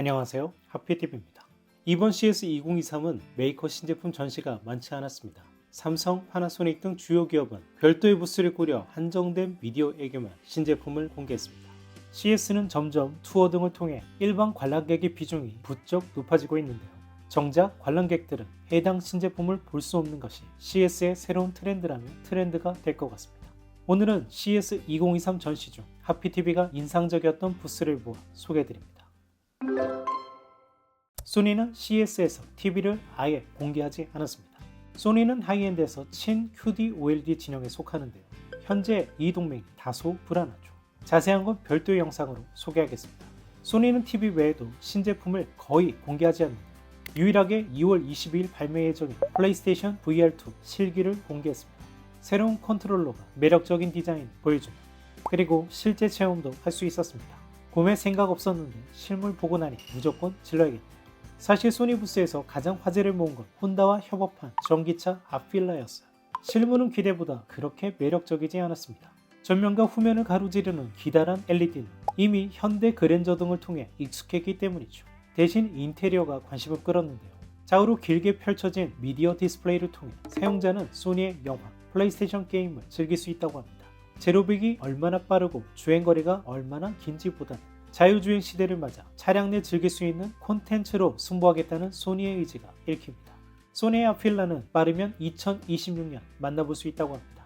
안녕하세요, 하피TV입니다. 이번 CS2023은 메이커 신제품 전시가 많지 않았습니다. 삼성, 파나소닉 등 주요 기업은 별도의 부스를 꾸려 한정된 미디어에게만 신제품을 공개했습니다. CS는 점점 투어 등을 통해 일반 관람객의 비중이 부쩍 높아지고 있는데요. 정작 관람객들은 해당 신제품을 볼 수 없는 것이 CS의 새로운 트렌드라면 트렌드가 될 것 같습니다. 오늘은 CS2023 전시 중 하피TV가 인상적이었던 부스를 모아 소개해드립니다. 소니는 CES에서 TV를 아예 공개하지 않았습니다. 소니는 하이엔드에서 친 QD OLED 진영에 속하는데요. 현재 이 동맹이 다소 불안하죠. 자세한 건 별도의 영상으로 소개하겠습니다. 소니는 TV 외에도 신제품을 거의 공개하지 않는데 유일하게 2월 22일 발매 예정인 플레이스테이션 VR2 실기를 공개했습니다. 새로운 컨트롤러가 매력적인 디자인을 보여줍니다. 그리고 실제 체험도 할 수 있었습니다. 구매 생각 없었는데 실물 보고 나니 무조건 질러야겠네요. 사실 소니 부스에서 가장 화제를 모은 건 혼다와 협업한 전기차 아필라였어요. 실물은 기대보다 그렇게 매력적이지 않았습니다. 전면과 후면을 가로지르는 기다란 LED는 이미 현대 그랜저 등을 통해 익숙했기 때문이죠. 대신 인테리어가 관심을 끌었는데요. 좌우로 길게 펼쳐진 미디어 디스플레이를 통해 사용자는 소니의 영화, 플레이스테이션 게임을 즐길 수 있다고 합니다. 제로빅이 얼마나 빠르고 주행거리가 얼마나 긴지 보다는 자율주행 시대를 맞아 차량 내 즐길 수 있는 콘텐츠로 승부하겠다는 소니의 의지가 읽힙니다. 소니의 아필라는 빠르면 2026년 만나볼 수 있다고 합니다.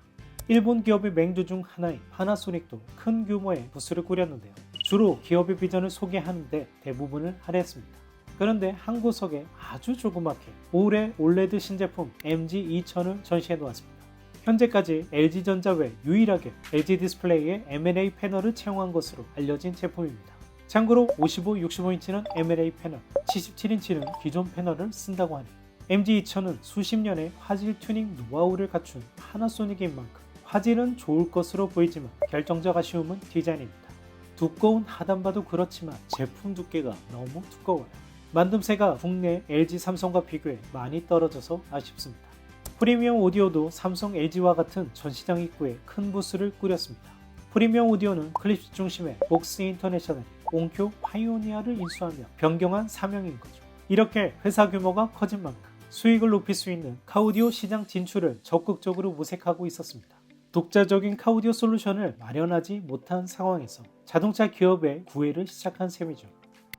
일본 기업의 맹주 중 하나인 파나소닉도 큰 규모의 부스를 꾸렸는데요. 주로 기업의 비전을 소개하는데 대부분을 할애했습니다. 그런데 한 구석에 아주 조그맣게 올해 OLED 신제품 MG2000을 전시해 놓았습니다. 현재까지 LG전자 외 유일하게 LG 디스플레이에 M&A 패널을 채용한 것으로 알려진 제품입니다. 참고로 55, 65인치는 M&A 패널, 77인치는 기존 패널을 쓴다고 하니 MG2000은 수십 년의 화질 튜닝 노하우를 갖춘 파나소닉인 만큼 화질은 좋을 것으로 보이지만 결정적 아쉬움은 디자인입니다. 두꺼운 하단바도 그렇지만 제품 두께가 너무 두꺼워요. 만듦새가 국내 LG, 삼성과 비교해 많이 떨어져서 아쉽습니다. 프리미엄 오디오도 삼성, LG와 같은 전시장 입구에 큰 부스를 꾸렸습니다. 프리미엄 오디오는 클립스 중심의 복스 인터내셔널, 온쿄 파이오니아를 인수하며 변경한 사명인 거죠. 이렇게 회사 규모가 커진 만큼 수익을 높일 수 있는 카오디오 시장 진출을 적극적으로 모색하고 있었습니다. 독자적인 카오디오 솔루션을 마련하지 못한 상황에서 자동차 기업의 구애를 시작한 셈이죠.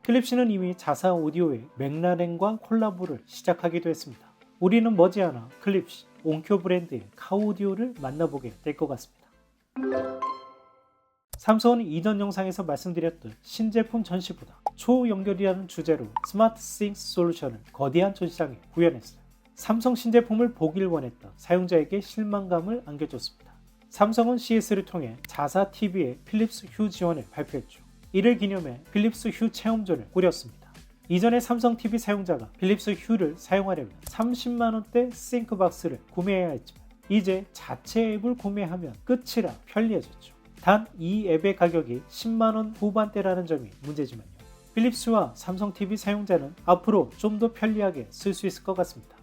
필립스는 이미 자사 오디오의 맥라렌과 콜라보를 시작하기도 했습니다. 우리는 머지않아 클립스, 온쿄 브랜드의 카오디오를 만나보게 될 것 같습니다. 삼성은 이전 영상에서 말씀드렸던 신제품 전시보다 초연결이라는 주제로 스마트 싱스 솔루션을 거대한 전시장에 구현했어요. 삼성 신제품을 보길 원했던 사용자에게 실망감을 안겨줬습니다. 삼성은 CS를 통해 자사 TV의 필립스 휴 지원을 발표했죠. 이를 기념해 필립스 휴 체험존을 꾸렸습니다. 이전에 삼성 TV 사용자가 필립스 휴를 사용하려면 30만원대 싱크박스를 구매해야 했지만 이제 자체 앱을 구매하면 끝이라 편리해졌죠. 단 이 앱의 가격이 10만원 후반대라는 점이 문제지만요. 필립스와 삼성 TV 사용자는 앞으로 좀 더 편리하게 쓸 수 있을 것 같습니다.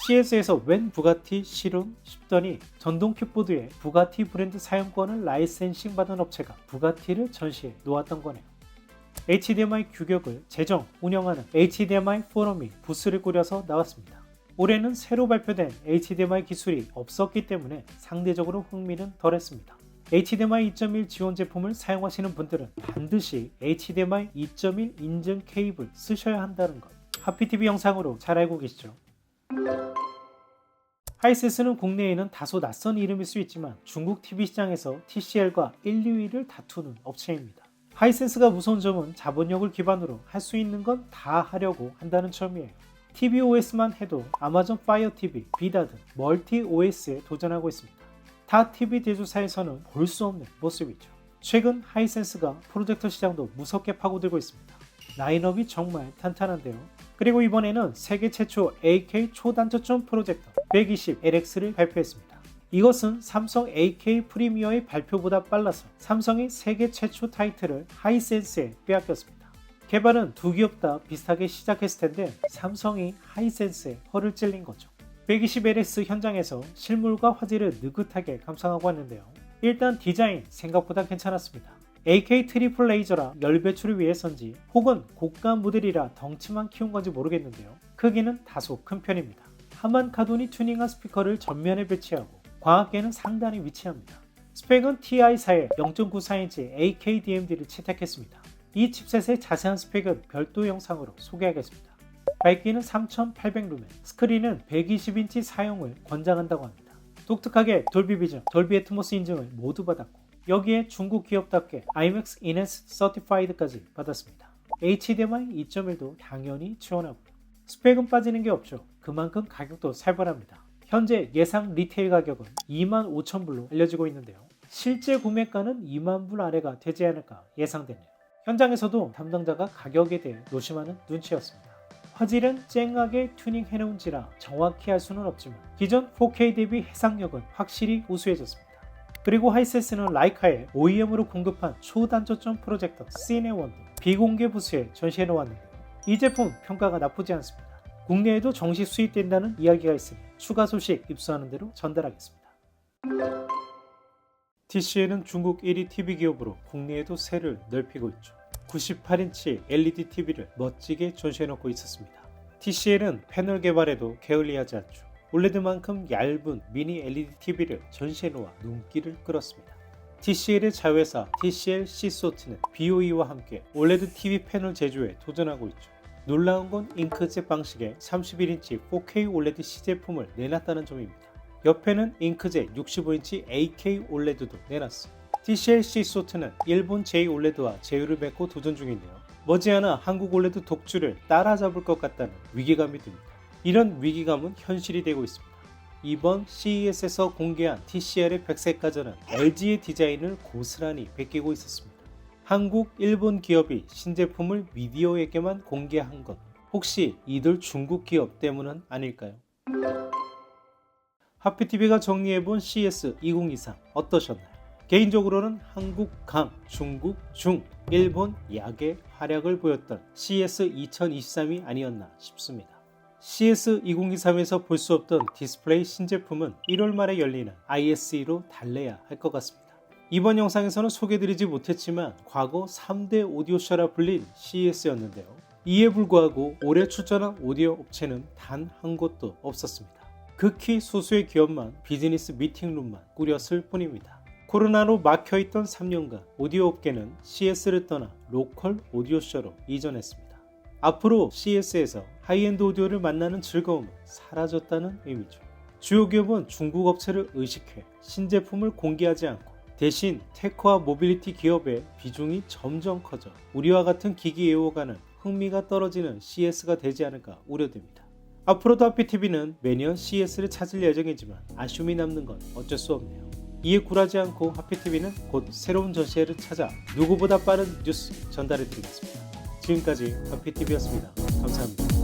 CS에서 웬 부가티 실은 싶더니 전동 킥보드에 부가티 브랜드 사용권을 라이센싱 받은 업체가 부가티를 전시해 놓았던 거네요. HDMI 규격을 제정, 운영하는 HDMI 포럼이 부스를 꾸려서 나왔습니다. 올해는 새로 발표된 HDMI 기술이 없었기 때문에 상대적으로 흥미는 덜했습니다. HDMI 2.1 지원 제품을 사용하시는 분들은 반드시 HDMI 2.1 인증 케이블 쓰셔야 한다는 것, 하피TV 영상으로 잘 알고 계시죠? 하이센스는 국내에는 다소 낯선 이름일 수 있지만 중국 TV 시장에서 TCL과 1, 2위를 다투는 업체입니다. 하이센스가 무서운 점은 자본력을 기반으로 할 수 있는 건 다 하려고 한다는 점이에요. tvOS만 해도 아마존 파이어 TV, 비다 등 멀티 OS에 도전하고 있습니다. 타 TV 제조사에서는 볼 수 없는 모습이죠. 최근 하이센스가 프로젝터 시장도 무섭게 파고들고 있습니다. 라인업이 정말 탄탄한데요. 그리고 이번에는 세계 최초 8K 초단초점 프로젝터 120LX를 발표했습니다. 이것은 삼성 AK 프리미어의 발표보다 빨라서 삼성이 세계 최초 타이틀을 하이센스에 빼앗겼습니다. 개발은 두 기업 다 비슷하게 시작했을 텐데 삼성이 하이센스에 허를 찔린 거죠. 120LX 현장에서 실물과 화질을 느긋하게 감상하고 왔는데요. 일단 디자인 생각보다 괜찮았습니다. AK 트리플 레이저라 열 배출을 위해서인지 혹은 고가 모델이라 덩치만 키운 건지 모르겠는데요. 크기는 다소 큰 편입니다. 하만 카돈이 튜닝한 스피커를 전면에 배치하고 광학계는 상단에 위치합니다. 스펙은 TI4에 0.94인치 AKDMD를 채택했습니다. 이 칩셋의 자세한 스펙은 별도 영상으로 소개하겠습니다. 밝기는 3800루멘, 스크린은 120인치 사용을 권장한다고 합니다. 독특하게 돌비 비전, 돌비 애트모스 인증을 모두 받았고 여기에 중국 기업답게 IMAX Enhanced Certified까지 받았습니다. HDMI 2.1도 당연히 지원하고요. 스펙은 빠지는 게 없죠. 그만큼 가격도 살벌합니다. 현재 예상 리테일 가격은 25,000불로 알려지고 있는데요. 실제 구매가는 2만 불 아래가 되지 않을까 예상되네요. 현장에서도 담당자가 가격에 대해 노심하는 눈치였습니다. 화질은 쨍하게 튜닝해놓은지라 정확히 알 수는 없지만 기존 4K 대비 해상력은 확실히 우수해졌습니다. 그리고 하이센스는 라이카의 OEM으로 공급한 초단초점 프로젝터 시네1도 비공개 부스에 전시해놓았는데요. 이 제품 평가가 나쁘지 않습니다. 국내에도 정식 수입된다는 이야기가 있으니 추가 소식 입수하는 대로 전달하겠습니다. TCL은 중국 1위 TV 기업으로 국내에도 세를 넓히고 있죠. 98인치 LED TV를 멋지게 전시해놓고 있었습니다. TCL은 패널 개발에도 게을리하지 않죠. 올레드만큼 얇은 미니 LED TV를 전시해놓아 눈길을 끌었습니다. TCL의 자회사 TCL C소트는 BOE와 함께 OLED TV 패널 제조에 도전하고 있죠. 놀라운 건 잉크젯 방식의 31인치 4K OLED 시제품을 내놨다는 점입니다. 옆에는 잉크젯 65인치 AK OLED도 내놨어요. TCL C소트는 일본 J-OLED와 제휴를 맺고 도전 중인데요. 머지않아 한국 OLED 독주를 따라잡을 것 같다는 위기감이 듭니다. 이런 위기감은 현실이 되고 있습니다. 이번 CES에서 공개한 TCL의 백색 가전은 LG의 디자인을 고스란히 베끼고 있었습니다. 한국, 일본 기업이 신제품을 미디어에게만 공개한 것, 혹시 이들 중국 기업 때문은 아닐까요? 하피TV가 정리해본 CES 2023 어떠셨나요? 개인적으로는 한국 강, 중국 중, 일본 약의 활약을 보였던 CES 2023이 아니었나 싶습니다. CES 2023에서 볼 수 없던 디스플레이 신제품은 1월 말에 열리는 ISE로 달래야 할 것 같습니다. 이번 영상에서는 소개드리지 못했지만 과거 3대 오디오쇼라 불린 CES였는데요. 이에 불구하고 올해 출전한 오디오 업체는 단 한 곳도 없었습니다. 극히 소수의 기업만 비즈니스 미팅룸만 꾸렸을 뿐입니다. 코로나로 막혀있던 3년간 오디오 업계는 CES를 떠나 로컬 오디오쇼로 이전했습니다. 앞으로 CES에서 하이엔드 오디오를 만나는 즐거움은 사라졌다는 의미죠. 주요 기업은 중국 업체를 의식해 신제품을 공개하지 않고 대신 테크와 모빌리티 기업의 비중이 점점 커져 우리와 같은 기기 애호가는 흥미가 떨어지는 CES가 되지 않을까 우려됩니다. 앞으로도 하피TV는 매년 CES를 찾을 예정이지만 아쉬움이 남는 건 어쩔 수 없네요. 이에 굴하지 않고 하피TV는 곧 새로운 전시회를 찾아 누구보다 빠른 뉴스 전달해드리겠습니다. 지금까지 하피TV였습니다. 감사합니다.